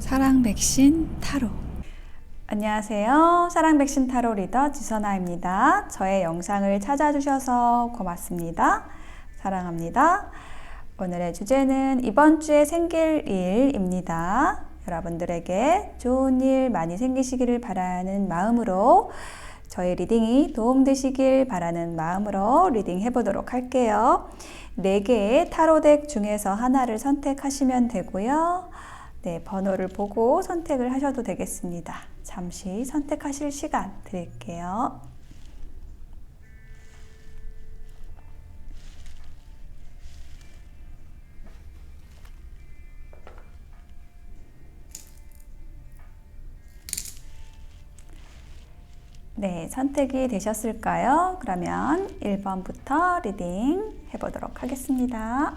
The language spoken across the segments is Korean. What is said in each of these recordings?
사랑 백신 타로. 안녕하세요. 사랑 백신 타로 리더 지선아입니다. 저의 영상을 찾아주셔서 고맙습니다. 사랑합니다. 오늘의 주제는 이번 주에 생길 일입니다. 여러분들에게 좋은 일 많이 생기시기를 바라는 마음으로 저의 리딩이 도움되시길 바라는 마음으로 리딩 해보도록 할게요. 4개의 타로덱 중에서 하나를 선택하시면 되고요. 네, 번호를 보고 선택을 하셔도 되겠습니다. 잠시 선택하실 시간 드릴게요. 네, 선택이 되셨을까요? 그러면 1번부터 리딩 해보도록 하겠습니다.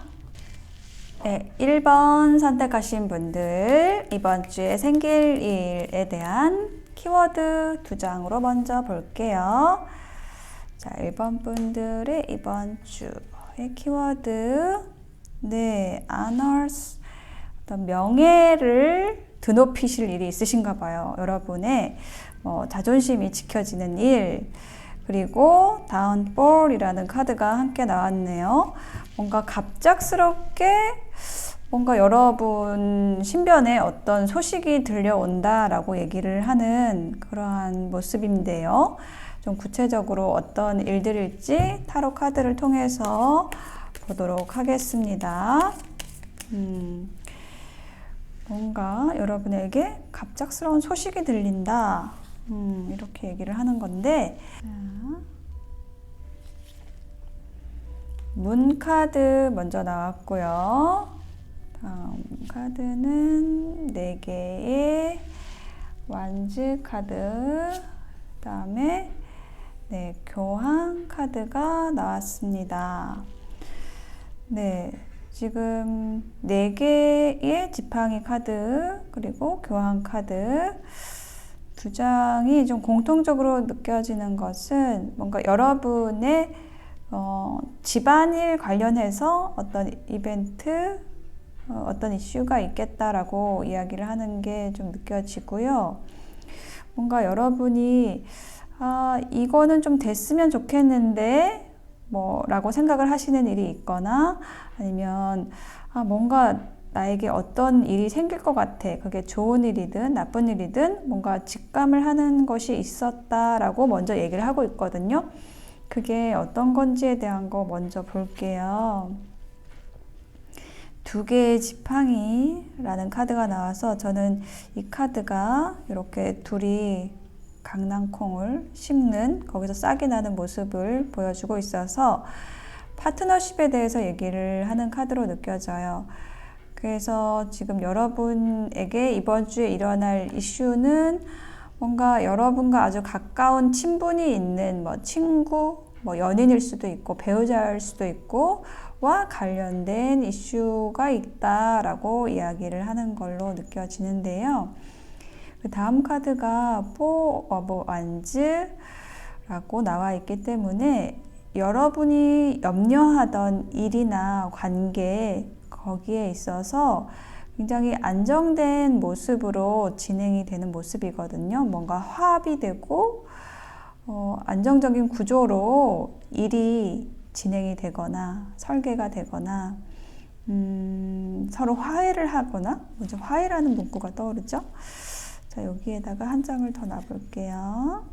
네, 1번 선택하신 분들, 이번 주에 생길 일에 대한 키워드 2장으로 먼저 볼게요. 자, 1번 분들의 이번 주의 키워드, 네, honors, 어떤 명예를 드높이실 일이 있으신가 봐요. 여러분의 자존심이 지켜지는 일, 그리고 다운폴이라는 카드가 함께 나왔네요. 뭔가 갑작스럽게 뭔가 여러분 신변에 어떤 소식이 들려온다라고 얘기를 하는 그러한 모습인데요. 좀 구체적으로 어떤 일들일지 타로 카드를 통해서 보도록 하겠습니다. 뭔가 여러분에게 갑작스러운 소식이 들린다. 이렇게 얘기를 하는 건데, 문 카드 먼저 나왔고요. 다음 카드는 4개의 완즈 카드, 그 다음에 네, 교황 카드가 나왔습니다. 네, 지금 4개의 지팡이 카드, 그리고 교황 카드 2장이 좀 공통적으로 느껴지는 것은 뭔가 여러분의 집안일 관련해서 어떤 이벤트, 어떤 이슈가 있겠다라고 이야기를 하는 게 좀 느껴지고요. 뭔가 여러분이 이거는 좀 됐으면 좋겠는데 라고 생각을 하시는 일이 있거나, 아니면 뭔가 나에게 어떤 일이 생길 것 같아. 그게 좋은 일이든 나쁜 일이든 뭔가 직감을 하는 것이 있었다라고 먼저 얘기를 하고 있거든요. 그게 어떤 건지에 대한 거 먼저 볼게요. 2개의 지팡이라는 카드가 나와서 저는 이 카드가 이렇게 둘이 강낭콩을 심는, 거기서 싹이 나는 모습을 보여주고 있어서 파트너십에 대해서 얘기를 하는 카드로 느껴져요. 그래서 지금 여러분에게 이번 주에 일어날 이슈는 뭔가 여러분과 아주 가까운 친분이 있는 친구, 연인일 수도 있고 배우자일 수도 있고 와 관련된 이슈가 있다라고 이야기를 하는 걸로 느껴지는데요. 그 다음 카드가 Four of Wands라고 나와 있기 때문에 여러분이 염려하던 일이나 관계, 거기에 있어서 굉장히 안정된 모습으로 진행이 되는 모습이거든요. 뭔가 화합이 되고 안정적인 구조로 일이 진행이 되거나 설계가 되거나 서로 화해를 하거나, 먼저 화해라는 문구가 떠오르죠. 자, 여기에다가 한 장을 더 놔볼게요.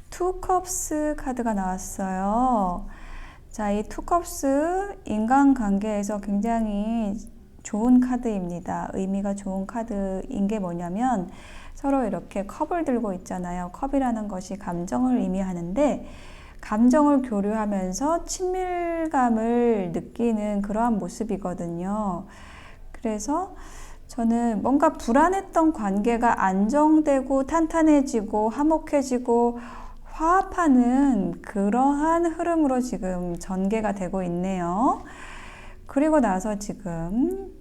Two Cups 카드가 나왔어요. 자, 이 Two Cups, 인간관계에서 굉장히 좋은 카드입니다. 의미가 좋은 카드인 게 뭐냐면, 서로 이렇게 컵을 들고 있잖아요. 컵이라는 것이 감정을 의미하는데, 감정을 교류하면서 친밀감을 느끼는 그러한 모습이거든요. 그래서 저는 뭔가 불안했던 관계가 안정되고 탄탄해지고 화목해지고 화합하는 그러한 흐름으로 지금 전개가 되고 있네요. 그리고 나서 지금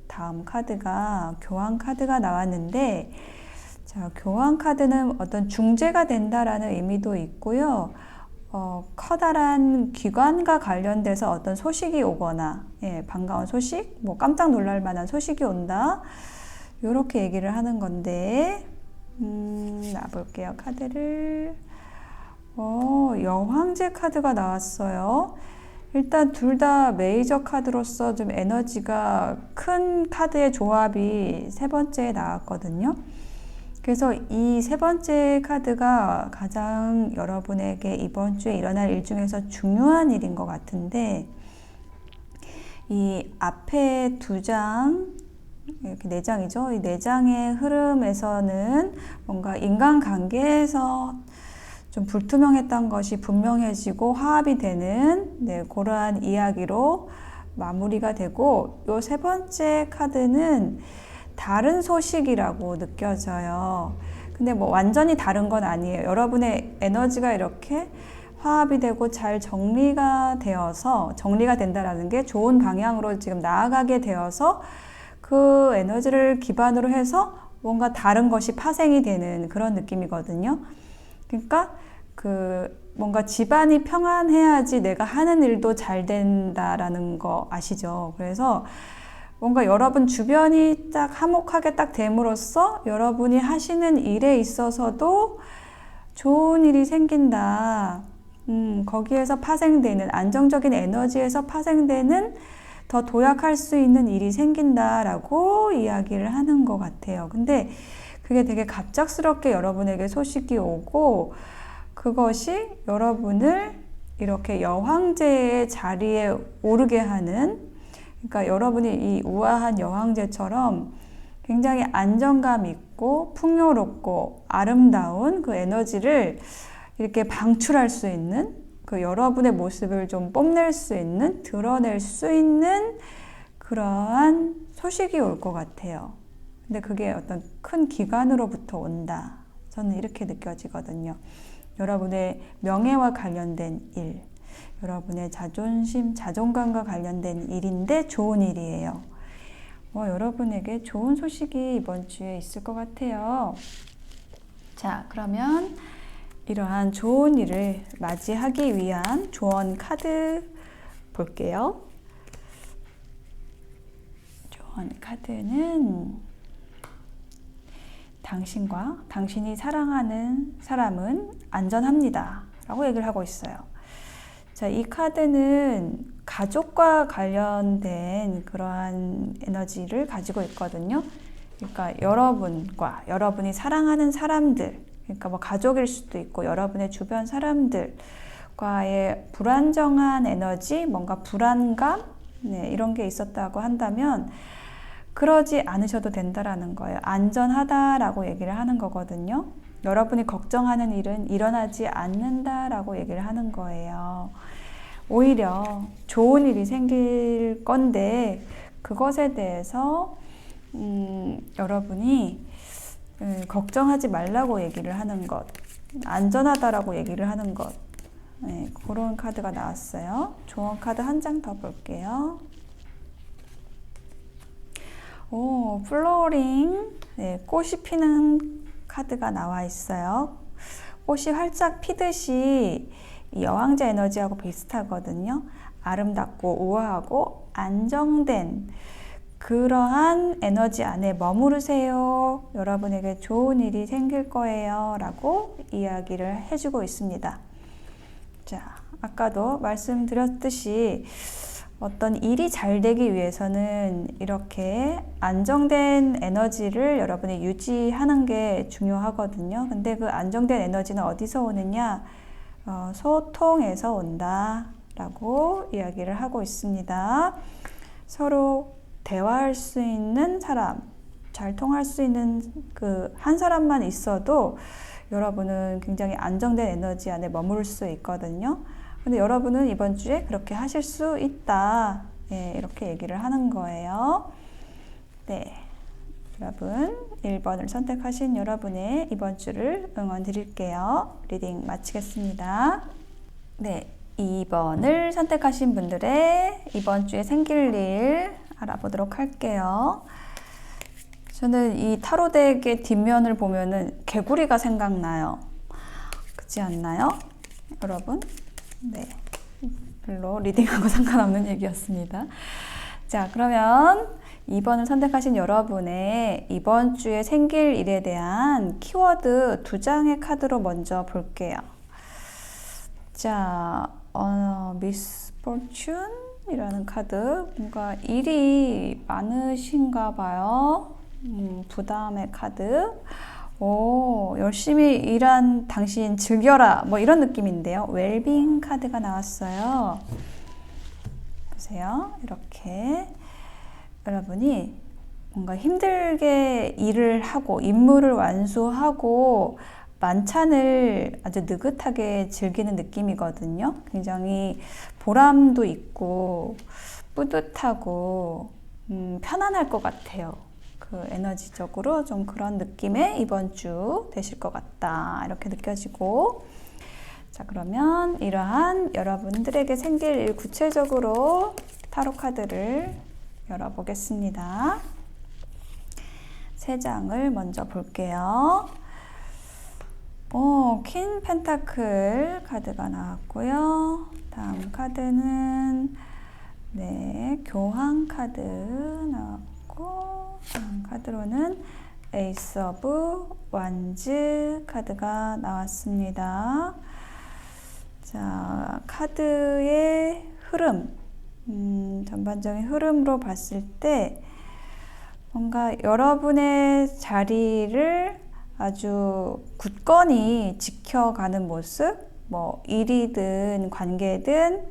다음 카드가 교황 카드가 나왔는데, 자, 교황 카드는 어떤 중재가 된다라는 의미도 있고요. 커다란 기관과 관련돼서 어떤 소식이 오거나, 반가운 소식, 뭐 깜짝 놀랄 만한 소식이 온다. 이렇게 얘기를 하는 건데, 놔볼게요. 카드를. 여왕제 카드가 나왔어요. 일단 둘 다 메이저 카드로서 좀 에너지가 큰 카드의 조합이 세 번째에 나왔거든요. 그래서 이 세 번째 카드가 가장 여러분에게 이번 주에 일어날 일 중에서 중요한 일인 것 같은데, 이 앞에 두 장, 이렇게 네 장이죠. 이 네 장의 흐름에서는 뭔가 인간관계에서 좀 불투명했던 것이 분명해지고 화합이 되는 그러한 이야기로 마무리가 되고, 요 세 번째 카드는 다른 소식이라고 느껴져요. 근데 뭐 완전히 다른 건 아니에요. 여러분의 에너지가 이렇게 화합이 되고 잘 정리가 되어서, 정리가 된다라는 게 좋은 방향으로 지금 나아가게 되어서 그 에너지를 기반으로 해서 뭔가 다른 것이 파생이 되는 그런 느낌이거든요. 그러니까 뭔가 집안이 평안해야지 내가 하는 일도 잘 된다라는 거 아시죠? 그래서 뭔가 여러분 주변이 딱 화목하게 딱 됨으로써 여러분이 하시는 일에 있어서도 좋은 일이 생긴다. 거기에서 파생되는 안정적인 에너지에서 파생되는 더 도약할 수 있는 일이 생긴다라고 이야기를 하는 것 같아요. 근데 그게 되게 갑작스럽게 여러분에게 소식이 오고, 그것이 여러분을 이렇게 여왕제의 자리에 오르게 하는, 그러니까 여러분이 이 우아한 여왕제처럼 굉장히 안정감 있고 풍요롭고 아름다운 그 에너지를 이렇게 방출할 수 있는, 그 여러분의 모습을 좀 뽐낼 수 있는, 드러낼 수 있는 그러한 소식이 올 것 같아요. 근데 그게 어떤 큰 기관으로부터 온다. 저는 이렇게 느껴지거든요. 여러분의 명예와 관련된 일, 여러분의 자존심, 자존감과 관련된 일인데 좋은 일이에요. 여러분에게 좋은 소식이 이번 주에 있을 것 같아요. 자, 그러면 이러한 좋은 일을 맞이하기 위한 조언 카드 볼게요. 조언 카드는 당신이 사랑하는 사람은 안전합니다 라고 얘기를 하고 있어요. 자, 이 카드는 가족과 관련된 그러한 에너지를 가지고 있거든요. 그러니까 여러분과 여러분이 사랑하는 사람들, 그러니까 뭐 가족일 수도 있고 여러분의 주변 사람들과의 불안정한 에너지, 뭔가 불안감, 이런 게 있었다고 한다면 그러지 않으셔도 된다라는 거예요. 안전하다라고 얘기를 하는 거거든요. 여러분이 걱정하는 일은 일어나지 않는다라고 얘기를 하는 거예요. 오히려 좋은 일이 생길 건데 그것에 대해서 여러분이 걱정하지 말라고 얘기를 하는 것, 안전하다라고 얘기를 하는 것, 그런 카드가 나왔어요. 조언 카드 한 장 더 볼게요. 플로링, 꽃이 피는 카드가 나와 있어요. 꽃이 활짝 피듯이 여왕제 에너지하고 비슷하거든요. 아름답고 우아하고 안정된 그러한 에너지 안에 머무르세요. 여러분에게 좋은 일이 생길 거예요 라고 이야기를 해주고 있습니다. 자, 아까도 말씀드렸듯이 어떤 일이 잘 되기 위해서는 이렇게 안정된 에너지를 여러분이 유지하는 게 중요하거든요. 근데 그 안정된 에너지는 어디서 오느냐? 소통에서 온다 라고 이야기를 하고 있습니다. 서로 대화할 수 있는 사람, 잘 통할 수 있는 그 한 사람만 있어도 여러분은 굉장히 안정된 에너지 안에 머무를 수 있거든요. 근데 여러분은 이번 주에 그렇게 하실 수 있다. 이렇게 얘기를 하는 거예요. 네. 여러분, 1번을 선택하신 여러분의 이번 주를 응원 드릴게요. 리딩 마치겠습니다. 네. 2번을 선택하신 분들의 이번 주에 생길 일 알아보도록 할게요. 저는 이 타로 덱의 뒷면을 보면은 개구리가 생각나요. 그렇지 않나요? 여러분. 네. 별로 리딩하고 상관없는 얘기였습니다. 자, 그러면 2번을 선택하신 여러분의 이번 주에 생길 일에 대한 키워드 2장의 카드로 먼저 볼게요. 자, misfortune이라는 카드. 뭔가 일이 많으신가 봐요. 부담의 카드. 오, 열심히 일한 당신 즐겨라. 뭐 이런 느낌인데요. 웰빙 카드가 나왔어요. 보세요. 이렇게 여러분이 뭔가 힘들게 일을 하고 임무를 완수하고 만찬을 아주 느긋하게 즐기는 느낌이거든요. 굉장히 보람도 있고 뿌듯하고 편안할 것 같아요. 그 에너지적으로 좀 그런 느낌의 이번 주 되실 것 같다. 이렇게 느껴지고. 자, 그러면 이러한 여러분들에게 생길 일 구체적으로 타로 카드를 열어보겠습니다. 3장을 먼저 볼게요. 퀸 펜타클 카드가 나왔고요. 다음 카드는 교황 카드 나왔고, 다음 카드로는 에이스 오브 완즈 카드가 나왔습니다. 자, 카드의 흐름, 전반적인 흐름으로 봤을 때 뭔가 여러분의 자리를 아주 굳건히 지켜가는 모습, 뭐 일이든 관계든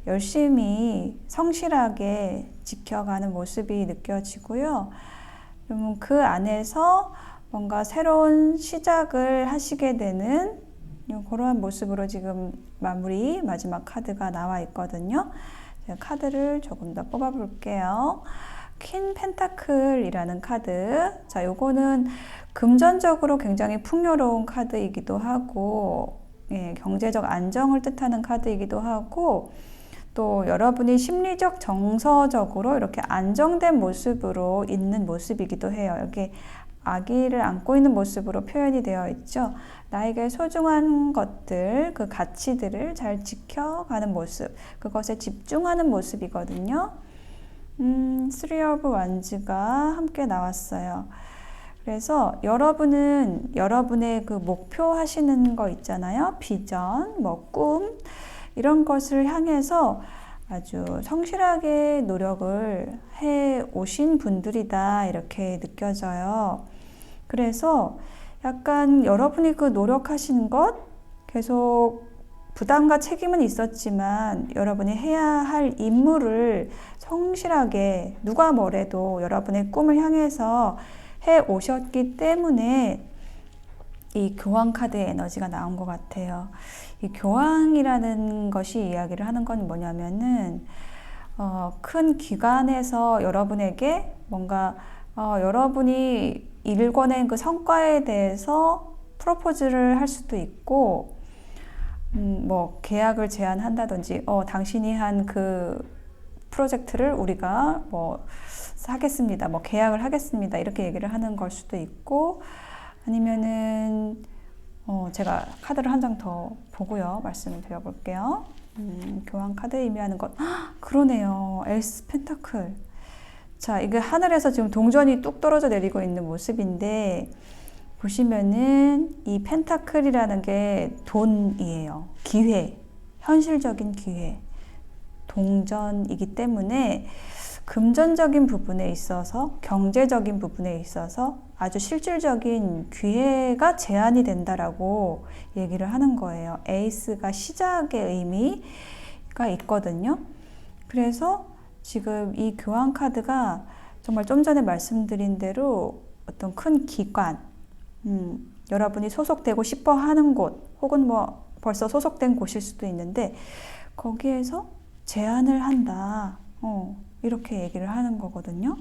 열심히 성실하게 지켜가는 모습이 느껴지고요. 그러면 그 안에서 뭔가 새로운 시작을 하시게 되는 그러한 모습으로 지금 마지막 카드가 나와 있거든요. 제가 카드를 조금 더 뽑아 볼게요. 퀸 펜타클이라는 카드. 자, 요거는 금전적으로 굉장히 풍요로운 카드이기도 하고, 경제적 안정을 뜻하는 카드이기도 하고, 또 여러분이 심리적 정서적으로 이렇게 안정된 모습으로 있는 모습이기도 해요. 이렇게 아기를 안고 있는 모습으로 표현이 되어 있죠. 나에게 소중한 것들, 그 가치들을 잘 지켜가는 모습, 그것에 집중하는 모습이거든요. 3 of Wands가 함께 나왔어요. 그래서 여러분은 여러분의 그 목표 하시는 거 있잖아요. 비전, 뭐 꿈, 이런 것을 향해서 아주 성실하게 노력을 해 오신 분들이다, 이렇게 느껴져요. 그래서 약간 여러분이 그 노력하시는 것, 계속 부담과 책임은 있었지만 여러분이 해야 할 임무를 성실하게 누가 뭐래도 여러분의 꿈을 향해서 해 오셨기 때문에 이 교황 카드의 에너지가 나온 것 같아요. 이 교황이라는 것이 이야기를 하는 건 뭐냐면은 큰 기관에서 여러분에게 뭔가 여러분이 일궈낸 그 성과에 대해서 프로포즈를 할 수도 있고, 뭐 계약을 제안한다든지 당신이 한 그 프로젝트를 우리가 뭐 하겠습니다, 뭐 계약을 하겠습니다, 이렇게 얘기를 하는 걸 수도 있고, 아니면은 제가 카드를 한 장 더 보고요 말씀을 드려볼게요. 교황 카드 의미하는 것, 그러네요. 에이스 펜타클. 자, 이게 하늘에서 지금 동전이 뚝 떨어져 내리고 있는 모습인데, 보시면은 이 펜타클이라는 게 돈이에요. 기회, 현실적인 기회, 동전이기 때문에 금전적인 부분에 있어서, 경제적인 부분에 있어서 아주 실질적인 기회가 제한이 된다라고 얘기를 하는 거예요. 에이스가 시작의 의미가 있거든요. 그래서 지금 이 교황 카드가 정말 좀 전에 말씀드린 대로 어떤 큰 기관, 여러분이 소속되고 싶어 하는 곳, 혹은 뭐 벌써 소속된 곳일 수도 있는데, 거기에서 제안을 한다, 이렇게 얘기를 하는 거거든요.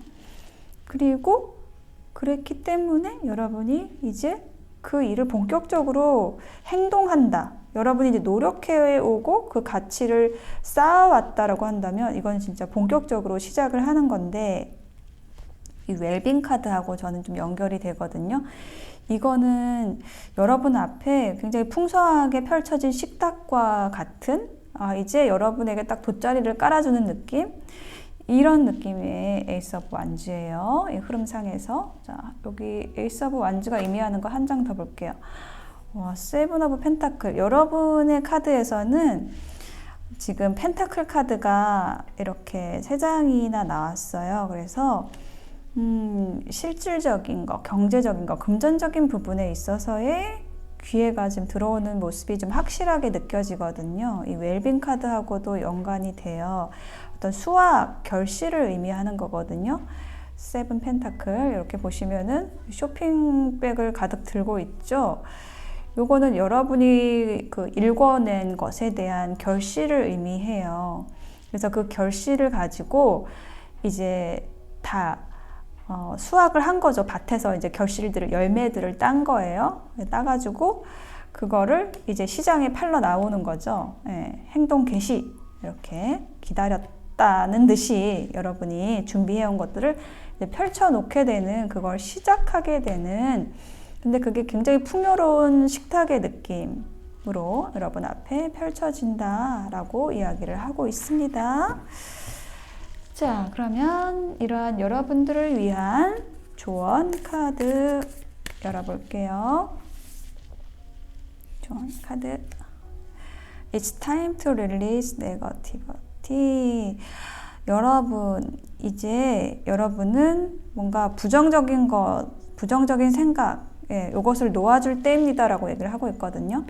그리고 그랬기 때문에 여러분이 이제 그 일을 본격적으로 행동한다, 여러분이 이제 노력해 오고 그 가치를 쌓아왔다라고 한다면 이건 진짜 본격적으로 시작을 하는 건데, 이 웰빙 카드하고 저는 좀 연결이 되거든요. 이거는 여러분 앞에 굉장히 풍성하게 펼쳐진 식탁과 같은 이제 여러분에게 딱 돗자리를 깔아주는 느낌? 이런 느낌의 에이스 오브 완즈예요. 이 흐름상에서. 자, 여기 에이스 오브 완즈가 의미하는 거 한 장 더 볼게요. 세븐 오브 펜타클. 여러분의 카드에서는 지금 펜타클 카드가 이렇게 3장이나 나왔어요. 그래서 실질적인 거, 경제적인 거, 금전적인 부분에 있어서의 기회가 지금 들어오는 모습이 좀 확실하게 느껴지거든요. 이 웰빙 카드하고도 연관이 돼요. 어떤 수확, 결실을 의미하는 거거든요. 세븐 펜타클 이렇게 보시면은 쇼핑백을 가득 들고 있죠. 요거는 여러분이 그 일궈낸 것에 대한 결실을 의미해요. 그래서 그 결실을 가지고 이제 다 수확을 한 거죠. 밭에서 이제 결실들을, 열매들을 딴 거예요. 따가지고 그거를 이제 시장에 팔러 나오는 거죠. 행동 개시. 이렇게 기다렸다는 듯이 여러분이 준비해온 것들을 이제 펼쳐놓게 되는, 그걸 시작하게 되는, 근데 그게 굉장히 풍요로운 식탁의 느낌으로 여러분 앞에 펼쳐진다라고 이야기를 하고 있습니다. 자, 그러면 이러한 여러분들을 위한 조언 카드 열어볼게요. 조언 카드. It's time to release negativity. 여러분, 이제 여러분은 뭔가 부정적인 것, 부정적인 생각, 이것을 놓아줄 때입니다 라고 얘기를 하고 있거든요.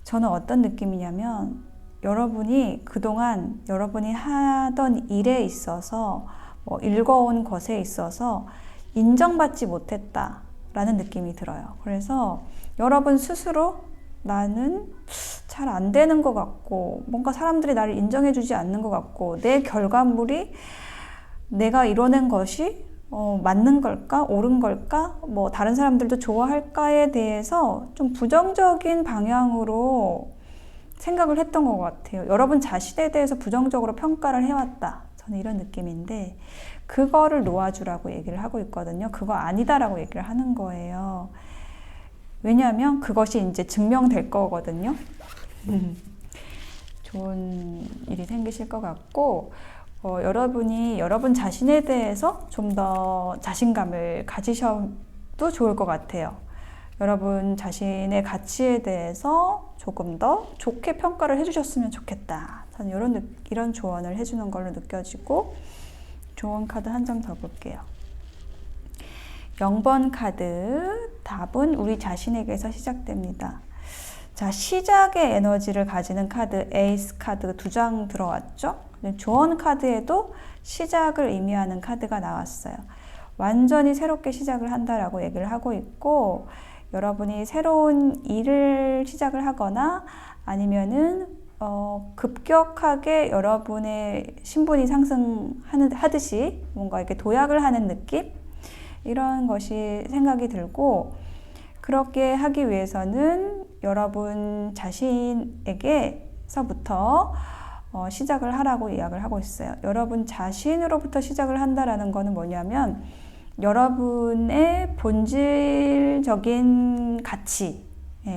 저는 어떤 느낌이냐면, 여러분이 그동안 여러분이 하던 일에 있어서 읽어온 것에 있어서 인정받지 못했다라는 느낌이 들어요. 그래서 여러분 스스로 나는 잘 안 되는 것 같고, 뭔가 사람들이 나를 인정해주지 않는 것 같고, 내 결과물이 내가 이뤄낸 것이 맞는 걸까? 옳은 걸까? 다른 사람들도 좋아할까에 대해서 좀 부정적인 방향으로 생각을 했던 것 같아요. 여러분 자신에 대해서 부정적으로 평가를 해왔다. 저는 이런 느낌인데, 그거를 놓아주라고 얘기를 하고 있거든요. 그거 아니다라고 얘기를 하는 거예요. 왜냐하면 그것이 이제 증명될 거거든요. 좋은 일이 생기실 것 같고, 여러분이 여러분 자신에 대해서 좀 더 자신감을 가지셔도 좋을 것 같아요. 여러분 자신의 가치에 대해서 조금 더 좋게 평가를 해주셨으면 좋겠다. 저는 이런 조언을 해주는 걸로 느껴지고, 조언 카드 한 장 더 볼게요. 0번 카드, 답은 우리 자신에게서 시작됩니다. 자, 시작의 에너지를 가지는 카드, 에이스 카드 2장 들어왔죠? 조언 카드에도 시작을 의미하는 카드가 나왔어요. 완전히 새롭게 시작을 한다라고 얘기를 하고 있고, 여러분이 새로운 일을 시작을 하거나 아니면은 급격하게 여러분의 신분이 상승하듯이 뭔가 이렇게 도약을 하는 느낌? 이런 것이 생각이 들고, 그렇게 하기 위해서는 여러분 자신에게서부터 시작을 하라고 이야기를 하고 있어요. 여러분 자신으로부터 시작을 한다라는 거는 뭐냐면, 여러분의 본질적인 가치,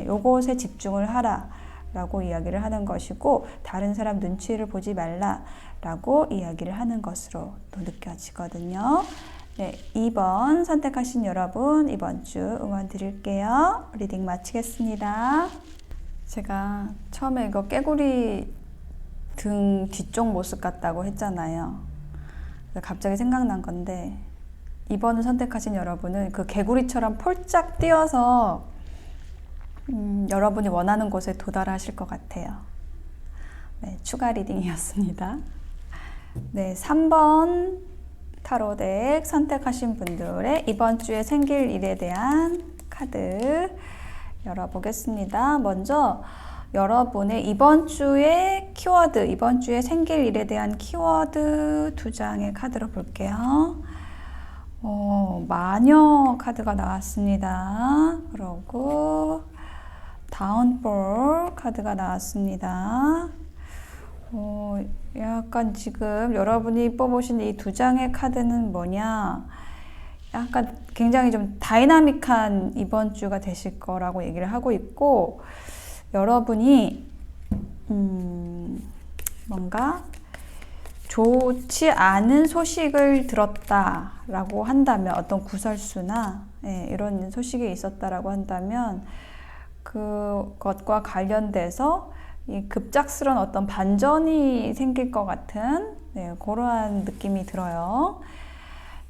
요것에 집중을 하라라고 이야기를 하는 것이고, 다른 사람 눈치를 보지 말라라고 이야기를 하는 것으로 또 느껴지거든요. 네, 2번 선택하신 여러분, 이번 주 응원 드릴게요. 리딩 마치겠습니다. 제가 처음에 이거 깨구리 등 뒤쪽 모습 같다고 했잖아요. 갑자기 생각난 건데, 2번을 선택하신 여러분은 그 개구리처럼 폴짝 뛰어서 여러분이 원하는 곳에 도달하실 것 같아요. 네, 추가 리딩이었습니다. 네, 3번 타로덱 선택하신 분들의 이번 주에 생길 일에 대한 카드 열어보겠습니다. 먼저 여러분의 이번 주의 키워드, 이번 주에 생길 일에 대한 키워드 2장의 카드로 볼게요. 마녀 카드가 나왔습니다. 그리고 다운폴 카드가 나왔습니다. 약간 지금 여러분이 뽑으신 이 2장의 카드는 뭐냐? 약간 굉장히 좀 다이나믹한 이번 주가 되실 거라고 얘기를 하고 있고, 여러분이 뭔가 좋지 않은 소식을 들었다라고 한다면, 어떤 구설수나 이런 소식이 있었다라고 한다면 그것과 관련돼서 이 급작스러운 어떤 반전이 생길 것 같은 그러한 느낌이 들어요.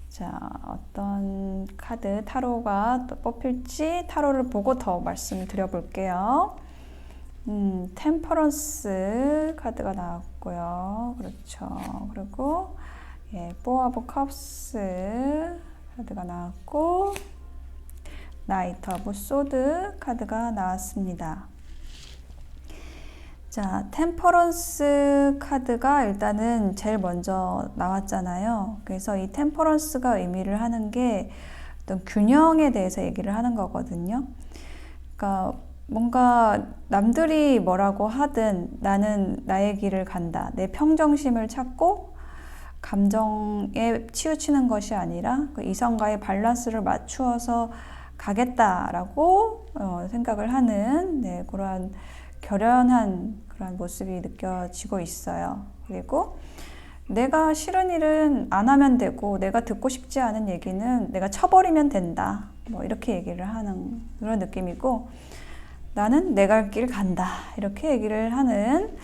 자, 어떤 카드 타로가 또 뽑힐지 타로를 보고 더 말씀을 드려볼게요. 템퍼런스 카드가 나왔고요. 그렇죠. 그리고 포 오브 컵스 카드가 나왔고, 나이트 오브 소드 카드가 나왔습니다. 자, 템퍼런스 카드가 일단은 제일 먼저 나왔잖아요. 그래서 이 템퍼런스가 의미를 하는 게 어떤 균형에 대해서 얘기를 하는 거거든요. 그러니까 뭔가 남들이 뭐라고 하든 나는 나의 길을 간다. 내 평정심을 찾고 감정에 치우치는 것이 아니라 그 이성과의 밸런스를 맞추어서 가겠다라고 생각을 하는 그러한 결연한 그런 모습이 느껴지고 있어요. 그리고 내가 싫은 일은 안 하면 되고, 내가 듣고 싶지 않은 얘기는 내가 쳐버리면 된다. 뭐 이렇게 얘기를 하는 그런 느낌이고, 나는 내 갈 길 간다. 이렇게 얘기를 하는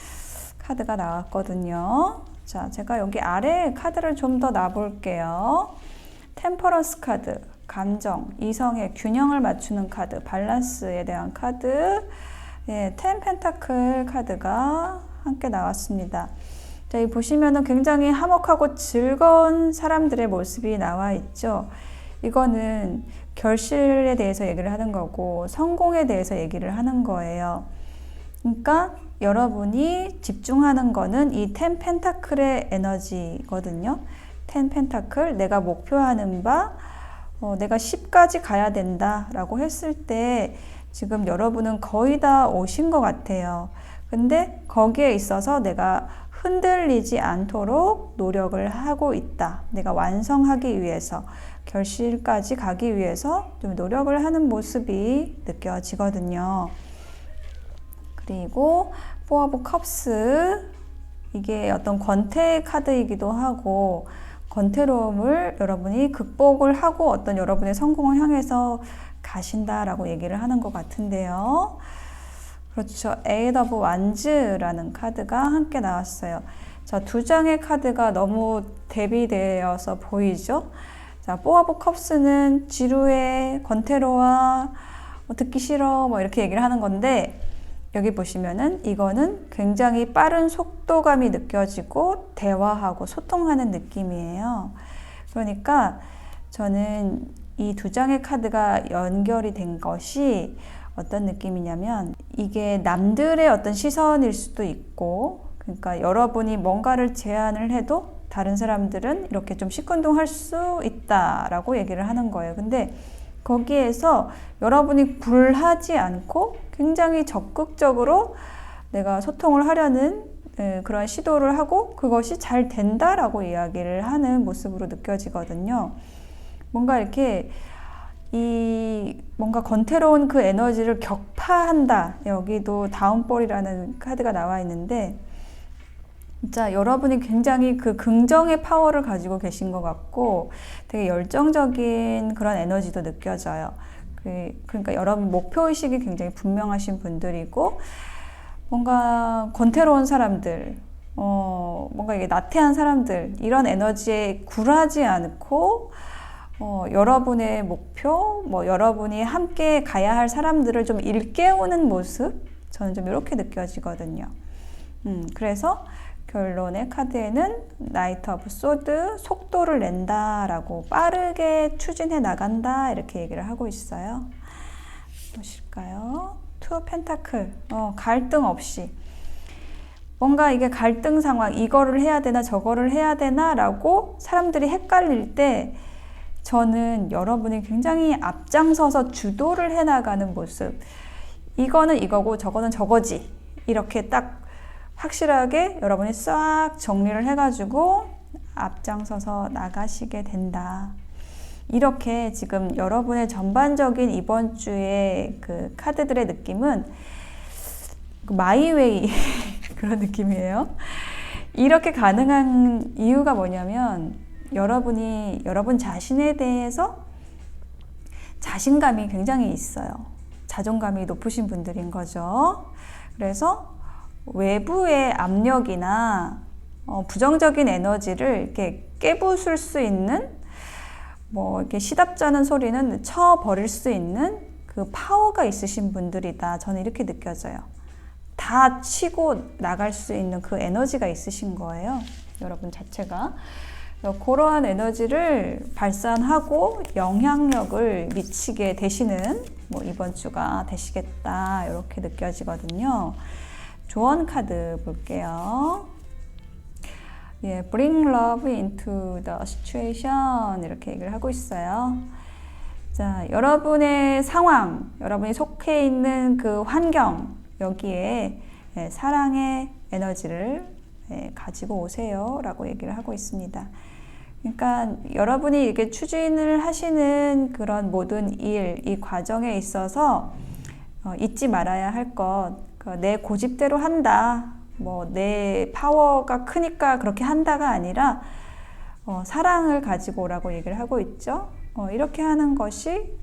카드가 나왔거든요. 자, 제가 여기 아래 카드를 좀 더 놔볼게요. 템퍼런스 카드, 감정, 이성의 균형을 맞추는 카드, 밸런스에 대한 카드, 텐 펜타클 카드가 함께 나왔습니다. 자, 이 보시면은 굉장히 화목하고 즐거운 사람들의 모습이 나와 있죠. 이거는 결실에 대해서 얘기를 하는 거고, 성공에 대해서 얘기를 하는 거예요. 그러니까 여러분이 집중하는 거는 이 텐 펜타클의 에너지거든요. 텐 펜타클, 내가 목표하는 바, 내가 10까지 가야 된다라고 했을 때 지금 여러분은 거의 다 오신 것 같아요. 근데 거기에 있어서 내가 흔들리지 않도록 노력을 하고 있다. 내가 완성하기 위해서, 결실까지 가기 위해서 좀 노력을 하는 모습이 느껴지거든요. 그리고 포 오브 컵스, 이게 어떤 권태의 카드이기도 하고, 권태로움을 여러분이 극복을 하고 어떤 여러분의 성공을 향해서 가신다라고 얘기를 하는 것 같은데요. 그렇죠. 에이드 오브 완즈라는 카드가 함께 나왔어요. 자, 두 장의 카드가 너무 대비되어서 보이죠? 자, 포 오브 컵스는 지루해, 권태로워, 듣기 싫어, 뭐 이렇게 얘기를 하는 건데, 여기 보시면은 이거는 굉장히 빠른 속도감이 느껴지고 대화하고 소통하는 느낌이에요. 그러니까 저는 이 두 장의 카드가 연결이 된 것이 어떤 느낌이냐면, 이게 남들의 어떤 시선일 수도 있고, 그러니까 여러분이 뭔가를 제안을 해도 다른 사람들은 이렇게 좀 시큰둥할 수 있다라고 얘기를 하는 거예요. 근데 거기에서 여러분이 굴하지 않고 굉장히 적극적으로 내가 소통을 하려는 그런 시도를 하고 그것이 잘 된다라고 이야기를 하는 모습으로 느껴지거든요. 뭔가 이렇게 뭔가 권태로운 그 에너지를 격파한다. 여기도 다운볼이라는 카드가 나와 있는데, 진짜 여러분이 굉장히 그 긍정의 파워를 가지고 계신 것 같고 되게 열정적인 그런 에너지도 느껴져요. 그러니까 여러분 목표의식이 굉장히 분명하신 분들이고, 뭔가 권태로운 사람들, 뭔가 이게 나태한 사람들, 이런 에너지에 굴하지 않고 여러분의 목표, 여러분이 함께 가야 할 사람들을 좀 일깨우는 모습, 저는 좀 이렇게 느껴지거든요. 그래서 결론의 카드에는 나이트 오브 소드, 속도를 낸다라고, 빠르게 추진해 나간다, 이렇게 얘기를 하고 있어요. 보실까요? 투 펜타클, 갈등 없이, 뭔가 이게 갈등 상황, 이거를 해야 되나 저거를 해야 되나 라고 사람들이 헷갈릴 때 저는 여러분이 굉장히 앞장서서 주도를 해나가는 모습, 이거는 이거고 저거는 저거지, 이렇게 딱 확실하게 여러분이 싹 정리를 해가지고 앞장서서 나가시게 된다. 이렇게 지금 여러분의 전반적인 이번 주의 그 카드들의 느낌은 마이웨이 그런 느낌이에요. 이렇게 가능한 이유가 뭐냐면 여러분 자신에 대해서 자신감이 굉장히 있어요. 자존감이 높으신 분들인 거죠. 그래서 외부의 압력이나 부정적인 에너지를 이렇게 깨부술 수 있는 이렇게 시답잖은 소리는 쳐버릴 수 있는 그 파워가 있으신 분들이다. 저는 이렇게 느껴져요. 다 치고 나갈 수 있는 그 에너지가 있으신 거예요. 여러분 자체가. 그러한 에너지를 발산하고 영향력을 미치게 되시는 이번 주가 되시겠다. 이렇게 느껴지거든요. 조언 카드 볼게요. 예, bring love into the situation 이렇게 얘기를 하고 있어요. 자, 여러분의 상황, 여러분이 속해 있는 그 환경 여기에 사랑의 에너지를 가지고 오세요 라고 얘기를 하고 있습니다. 그러니까 여러분이 이렇게 추진을 하시는 그런 모든 일, 이 과정에 있어서 잊지 말아야 할 것, 내 고집대로 한다, 내 파워가 크니까 그렇게 한다가 아니라 사랑을 가지고 오라고 얘기를 하고 있죠. 이렇게 하는 것이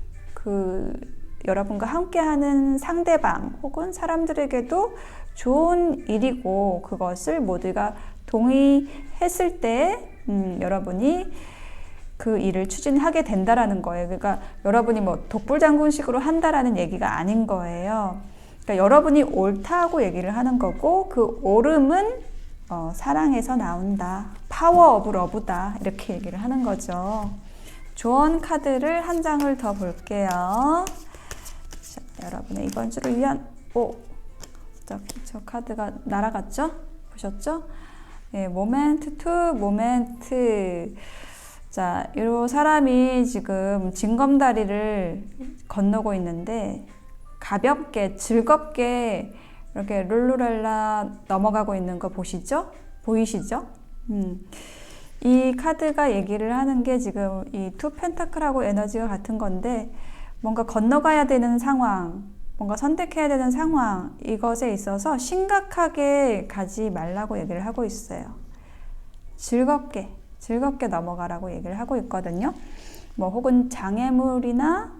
여러분과 함께하는 상대방 혹은 사람들에게도 좋은 일이고 그것을 모두가 동의했을 때 여러분이 그 일을 추진하게 된다라는 거예요. 그러니까 여러분이 독불장군식으로 한다라는 얘기가 아닌 거예요. 그러니까 여러분이 옳다고 얘기를 하는 거고 그 옳음은 사랑에서 나온다. 파워 오브 러브다. 이렇게 얘기를 하는 거죠. 조언 카드를 한 장을 더 볼게요. 자, 여러분의 이번 주를 위한 저 카드가 날아갔죠? 보셨죠? 예, 모멘트 투 모멘트. 자, 이 사람이 지금 징검다리를 건너고 있는데 가볍게 즐겁게 이렇게 룰루랄라 넘어가고 있는 거 보이시죠? 이 카드가 얘기를 하는 게 지금 이 투 펜타클하고 에너지가 같은 건데 뭔가 건너가야 되는 상황, 뭔가 선택해야 되는 상황, 이것에 있어서 심각하게 가지 말라고 얘기를 하고 있어요. 즐겁게 넘어가라고 얘기를 하고 있거든요. 혹은 장애물이나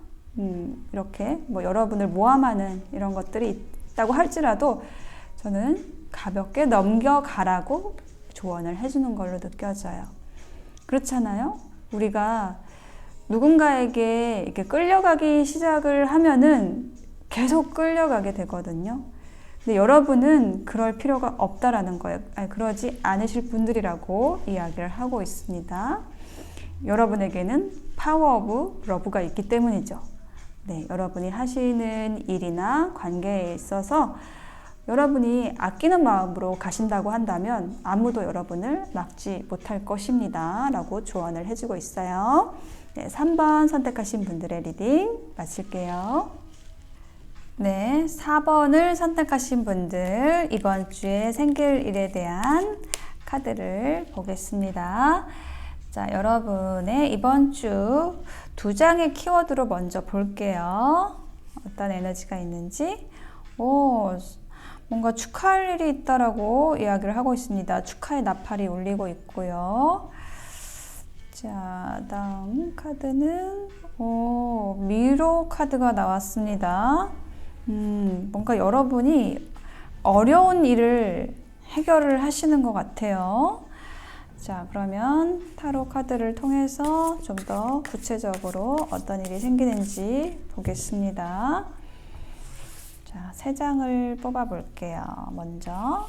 이렇게 여러분을 모함하는 이런 것들이 있다고 할지라도 저는 가볍게 넘겨가라고 조언을 해주는 걸로 느껴져요. 그렇잖아요? 우리가 누군가에게 이렇게 끌려가기 시작을 하면은 계속 끌려가게 되거든요. 근데 여러분은 그럴 필요가 없다라는 거예요. 그러지 않으실 분들이라고 이야기를 하고 있습니다. 여러분에게는 파워 오브 러브가 있기 때문이죠. 네, 여러분이 하시는 일이나 관계에 있어서 여러분이 아끼는 마음으로 가신다고 한다면 아무도 여러분을 막지 못할 것입니다. 라고 조언을 해주고 있어요. 네, 3번 선택하신 분들의 리딩 마칠게요. 네, 4번을 선택하신 분들 이번 주에 생길 일에 대한 카드를 보겠습니다. 자, 여러분의 이번 주 2장의 키워드로 먼저 볼게요. 어떤 에너지가 있는지. 뭔가 축하할 일이 있다라고 이야기를 하고 있습니다. 축하의 나팔이 울리고 있고요. 자, 다음 카드는 미로 카드가 나왔습니다. 뭔가 여러분이 어려운 일을 해결을 하시는 것 같아요. 자, 그러면 타로 카드를 통해서 좀 더 구체적으로 어떤 일이 생기는지 보겠습니다. 자, 3장을 뽑아 볼게요. 먼저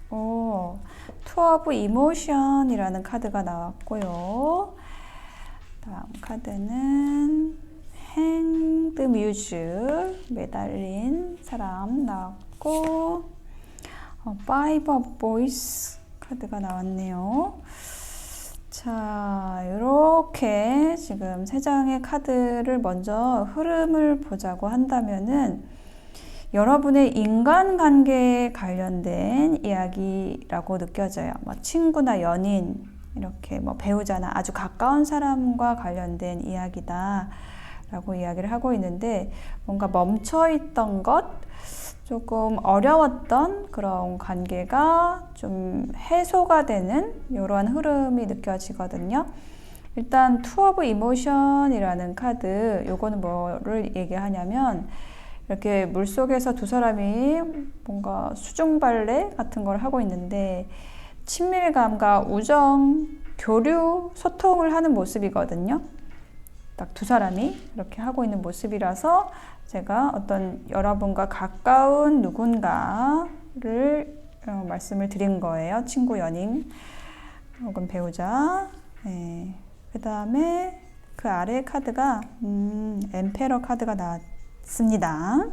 투 오브 이모션이라는 카드가 나왔고요. 다음 카드는 행드 뮤즈, 매달린 사람 나왔고, 파이브 오브 보이스 카드가 나왔네요. 자, 이렇게 지금 3장의 카드를 먼저 흐름을 보자고 한다면은 여러분의 인간관계에 관련된 이야기라고 느껴져요. 친구나 연인, 이렇게 뭐 배우자나 아주 가까운 사람과 관련된 이야기다 라고 이야기를 하고 있는데, 뭔가 멈춰있던 것, 조금 어려웠던 그런 관계가 좀 해소가 되는 이러한 흐름이 느껴지거든요. 일단 투 오브 이모션이라는 카드, 요거는 뭐를 얘기하냐면 이렇게 물속에서 두 사람이 뭔가 수중 발레 같은 걸 하고 있는데 친밀감과 우정, 교류, 소통을 하는 모습이거든요. 딱 두 사람이 이렇게 하고 있는 모습이라서 제가 어떤 여러분과 가까운 누군가를 말씀을 드린 거예요. 친구, 연인 혹은 배우자. 네. 그 다음에 그 아래 카드가 엠페러 카드가 나왔습니다.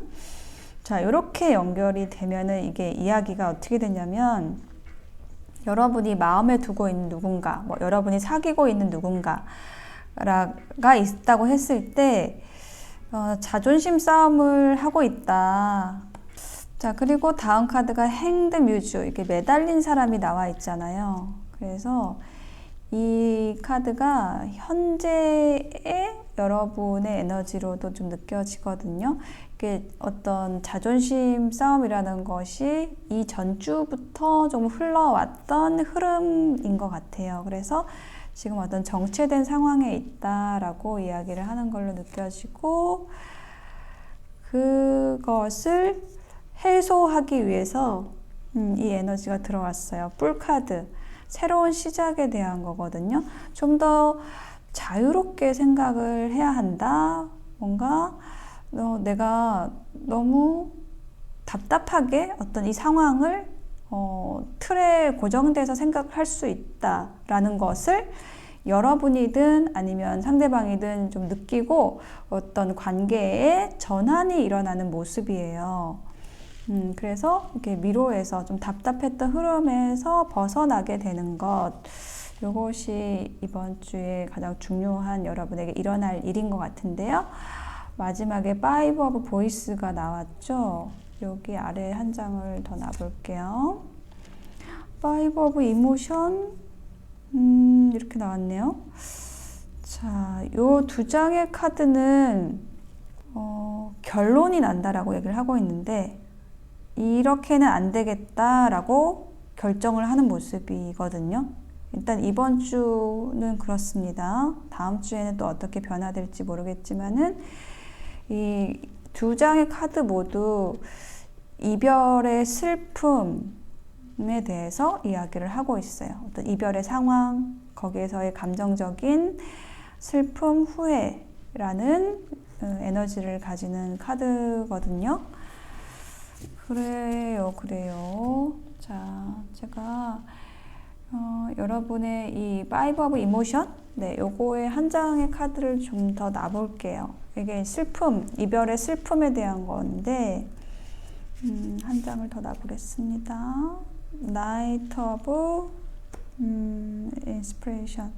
자, 이렇게 연결이 되면은 이게 이야기가 어떻게 되냐면, 여러분이 마음에 두고 있는 누군가, 뭐 여러분이 사귀고 있는 누군가가 있다고 했을 때 자존심 싸움을 하고 있다. 자, 그리고 다음 카드가 행드 뮤즈, 이렇게 매달린 사람이 나와 있잖아요. 그래서 이 카드가 현재의 여러분의 에너지로도 좀 느껴지거든요. 이게 어떤 자존심 싸움이라는 것이 이 전주부터 좀 흘러왔던 흐름인 것 같아요. 그래서 지금 어떤 정체된 상황에 있다라고 이야기를 하는 걸로 느껴지고, 그것을 해소하기 위해서 이 에너지가 들어왔어요. 뿔 카드. 새로운 시작에 대한 거거든요. 좀 더 자유롭게 생각을 해야 한다. 뭔가 내가 너무 답답하게 어떤 이 상황을 틀에 고정돼서 생각할 수 있다라는 것을 여러분이든 아니면 상대방이든 좀 느끼고 어떤 관계에 전환이 일어나는 모습이에요. 그래서 이렇게 미로에서 좀 답답했던 흐름에서 벗어나게 되는 것, 이것이 이번 주에 가장 중요한 여러분에게 일어날 일인 것 같은데요. 마지막에 파이브 오브 보이스가 나왔죠. 여기 아래 한 장을 더 놔볼게요. 파이브 오브 이모션, 이렇게 나왔네요. 자, 요 두 장의 카드는 결론이 난다라고 얘기를 하고 있는데, 이렇게는 안 되겠다라고 결정을 하는 모습이거든요. 일단 이번 주는 그렇습니다. 다음 주에는 또 어떻게 변화될지 모르겠지만은 이 두 장의 카드 모두 이별의 슬픔에 대해서 이야기를 하고 있어요. 어떤 이별의 상황, 거기에서의 감정적인 슬픔, 후회라는 에너지를 가지는 카드거든요. 그래요. 자, 제가 여러분의 이 파이브 오브 이모션, 네, 요거의 한 장의 카드를 좀 더 놔볼게요. 이게 슬픔, 이별의 슬픔에 대한 건데, 한 장을 더 놔보겠습니다. 나이트 오브 인스피레이션.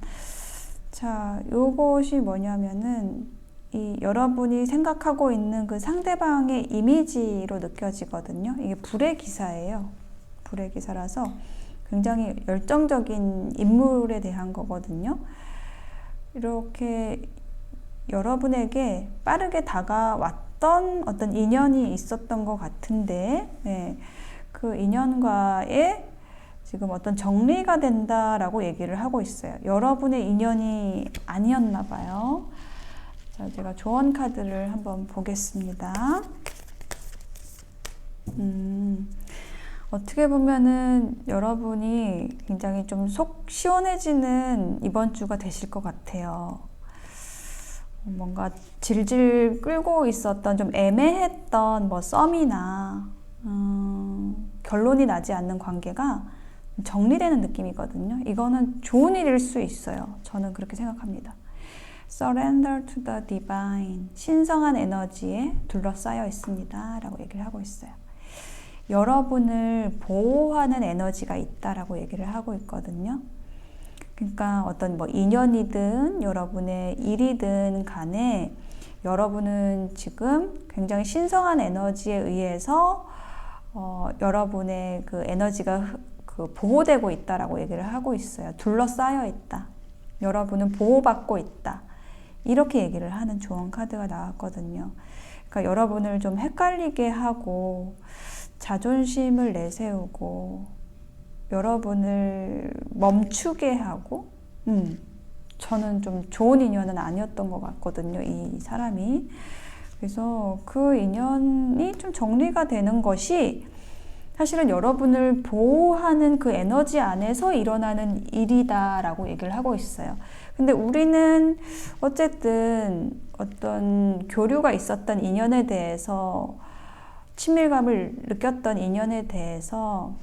자, 요것이 뭐냐면은 이 여러분이 생각하고 있는 그 상대방의 이미지로 느껴지거든요. 이게 불의 기사예요. 불의 기사라서 굉장히 열정적인 인물에 대한 거거든요. 이렇게 여러분에게 빠르게 다가왔던 어떤 인연이 있었던 것 같은데, 네, 그 인연과의 지금 어떤 정리가 된다라고 얘기를 하고 있어요. 여러분의 인연이 아니었나 봐요. 자, 제가 조언 카드를 한번 보겠습니다. 어떻게 보면은 여러분이 굉장히 좀 속 시원해지는 이번 주가 되실 것 같아요. 뭔가 질질 끌고 있었던 좀 애매했던 뭐 썸이나 결론이 나지 않는 관계가 정리되는 느낌이거든요. 이거는 좋은 일일 수 있어요. 저는 그렇게 생각합니다. Surrender to the divine. 신성한 에너지에 둘러싸여 있습니다. 라고 얘기를 하고 있어요. 여러분을 보호하는 에너지가 있다라고 얘기를 하고 있거든요. 그러니까 어떤 뭐 인연이든 여러분의 일이든 간에 여러분은 지금 굉장히 신성한 에너지에 의해서 여러분의 그 에너지가 그 보호되고 있다라고 얘기를 하고 있어요. 둘러싸여 있다. 여러분은 보호받고 있다. 이렇게 얘기를 하는 조언 카드가 나왔거든요. 그러니까 여러분을 좀 헷갈리게 하고 자존심을 내세우고 여러분을 멈추게 하고 저는 좀 좋은 인연은 아니었던 것 같거든요. 이 사람이. 그래서 그 인연이 좀 정리가 되는 것이 사실은 여러분을 보호하는 그 에너지 안에서 일어나는 일이다라고 얘기를 하고 있어요. 근데 우리는 어쨌든 어떤 교류가 있었던 인연에 대해서 친밀감을 느꼈던 인연에 대해서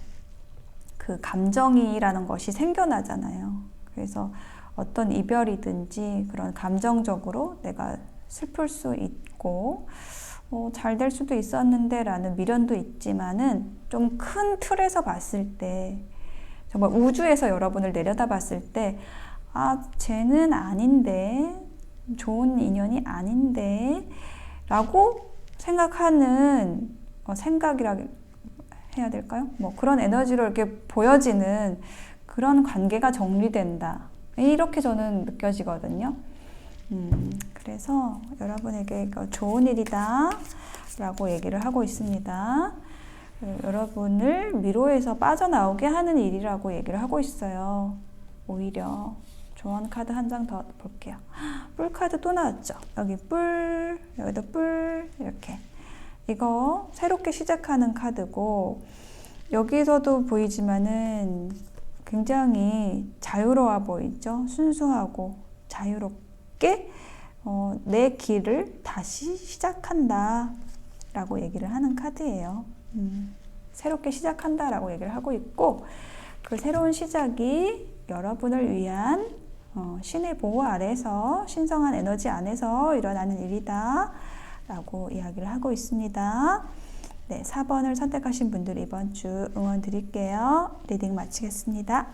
그 감정이라는 것이 생겨나잖아요. 그래서 어떤 이별이든지 그런 감정적으로 내가 슬플 수 있고 잘 될 수도 있었는데 라는 미련도 있지만은 좀 큰 틀에서 봤을 때 정말 우주에서 여러분을 내려다 봤을 때 쟤는 아닌데 좋은 인연이 아닌데 라고 생각하는 생각이라 해야 될까요? 뭐 그런 에너지로 이렇게 보여지는 그런 관계가 정리된다. 이렇게 저는 느껴지거든요. 그래서 여러분에게 이거 좋은 일이다 라고 얘기를 하고 있습니다. 여러분을 미로에서 빠져나오게 하는 일이라고 얘기를 하고 있어요. 오히려 조언 카드 한 장 더 볼게요. 뿔 카드 또 나왔죠. 여기 뿔, 여기도 뿔, 이렇게. 이거 새롭게 시작하는 카드고 여기서도 보이지만은 굉장히 자유로워 보이죠. 순수하고 자유롭게 내 길을 다시 시작한다 라고 얘기를 하는 카드예요. 새롭게 시작한다 라고 얘기를 하고 있고 그 새로운 시작이 여러분을 위한 신의 보호 아래서 신성한 에너지 안에서 일어나는 일이다 라고 이야기를 하고 있습니다. 네, 4번을 선택하신 분들 이번 주 응원 드릴게요. 리딩 마치겠습니다.